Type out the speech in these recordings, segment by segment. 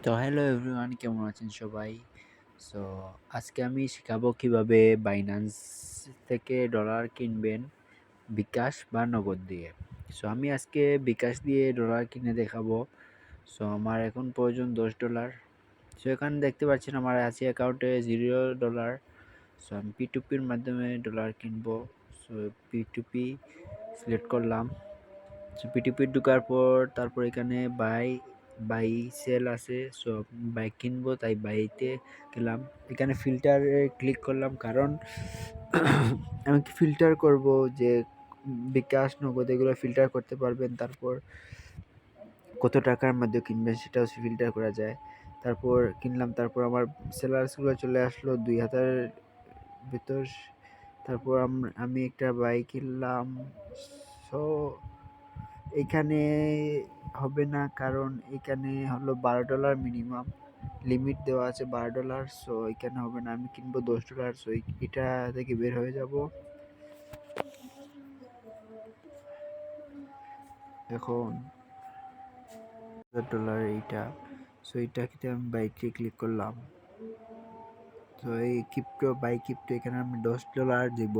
তো hello everyone, কেমন আছেন সবাই? সো আজকে আমি শেখাবো কিভাবে বাইন্যান্স থেকে ডলার কিনবেন বিকাশ বা নগদ দিয়ে। সো আমি আজকে বিকাশ দিয়ে ডলার কিনে দেখাবো। সো আমার এখন প্রয়োজন $10। সো এখানে দেখতে পাচ্ছেন আমার আছে অ্যাকাউন্টে $0। সো আমি P2P-র মাধ্যমে ডলার কিনবো। সো P2P সিলেক্ট করলাম। সো P2P ঢোকার পর তারপর এখানে বাই সেল আছে। সো বাই কিনবো তাই বাইতে গেলাম। এখানে ফিল্টারে ক্লিক করলাম, কারণ আমি ফিল্টার করব যে বিকাশ নগদ এগুলো ফিল্টার করতে পারবেন। তারপর কত টাকার মধ্যে কিনবেন সেটাও ফিল্টার করা যায়। তারপর কিনলাম, তারপর আমার সেলার্সগুলো চলে আসলো 2000 ভিতর। তারপর আমি একটা বাইক কিনলাম। সো এখানে হবে না, কারণ এখানে হলো $12 মিনিমাম লিমিট দেওয়া আছে, $12। সো এখানে হবে না, আমি কিনবো $10। সো এটা থেকে বের হয়ে যাব। এখন $10 এইটা। সো এইটাকে আমি বাইকে ক্লিক করলাম। তো এই ক্রিপ্টো এখানে আমি $10 দিব।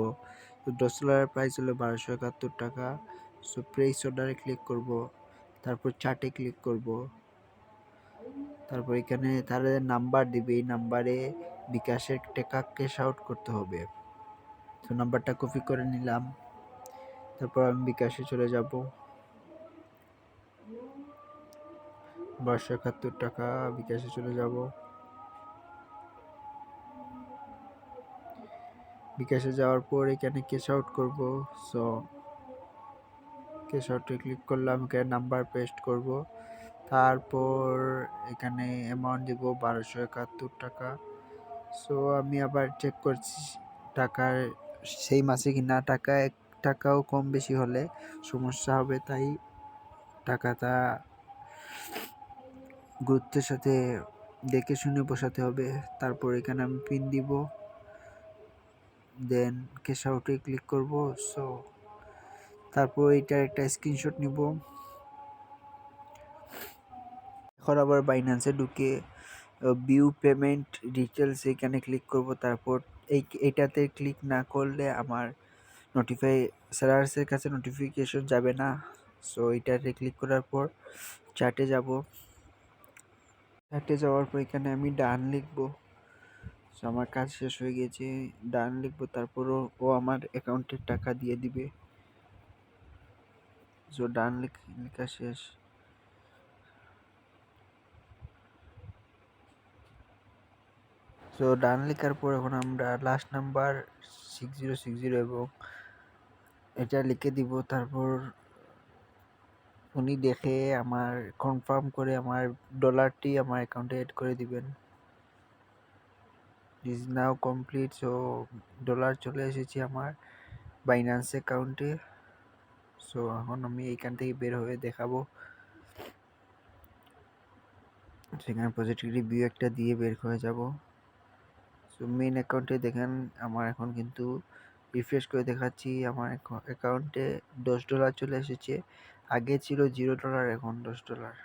তো $10 প্রাইস হলো 1271 টাকা। সো প্লেস অর্ডারে ক্লিক করব, তারপর চার্টে ক্লিক করব। তারপর এখানে তারা নাম্বার দিবে, এই নাম্বারে বিকাশের টাকা ক্যাশ আউট করতে হবে। তো নাম্বারটা কপি করে নিলাম। তারপর আমি বিকাশে চলে যাব। 1271 টাকা বিকাশে চলে যাব। বিকাশে যাওয়ার পর এখানে ক্যাশ আউট করব। সো ক্যাশ আউটে ক্লিক করলাম, এখানে নাম্বার পেস্ট করব। তারপর এখানে অ্যামাউন্ট দিব 1271 টাকা। সো আমি আবার চেক করছি টাকার সেই মাসে কিনা, টাকা 1 টাকাও কম বেশি হলে সমস্যা হবে, তাই টাকাটা গুরুত্বের সাথে দেখে শুনে বসাতে হবে। তারপর এখানে আমি পিন দিব, দেন ক্যাশ আউটে ক্লিক করব। সো তারপর এইটার একটা স্ক্রিনশট নিব। এখন আবার বাইন্যান্সে ঢুকে ভিউ পেমেন্ট ডিটেলস এখানে ক্লিক করব। তারপর এইটাতে ক্লিক না করলে আমার সেলার্সের কাছে নোটিফিকেশন যাবে না। সো এইটাতে ক্লিক করার পর চার্টে যাব। চার্টে যাওয়ার পর এখানে আমি ডান লিখব। সো আমার কাজ শেষ হয়ে গেছে, ডান লিখব। তারপরও ও আমার অ্যাকাউন্টের টাকা দিয়ে দিবে। সো ডান লেখা শেষ। সো ডান লেখার পর এখন আমরা লাস্ট নাম্বার 6060 এবং এটা লিখে দিব। তারপর উনি দেখে আমার কনফার্ম করে আমার ডলারটি আমার অ্যাকাউন্টে অ্যাড করে দিবেন। Is now complete. So dollar চলে এসেছে আমার বাইন্যান্স অ্যাকাউন্টে। সো এখন আমি এইখান থেকে বের হয়ে দেখাবো। সেখানে পজিটিভ রিভিউ একটা দিয়ে বের হয়ে যাব। সো মেন অ্যাকাউন্টে দেখেন আমার এখন কিন্তু রিফ্রেশ করে দেখাচ্ছি, আমার অ্যাকাউন্টে $10 চলে এসেছে। আগে ছিল $0, এখন $10।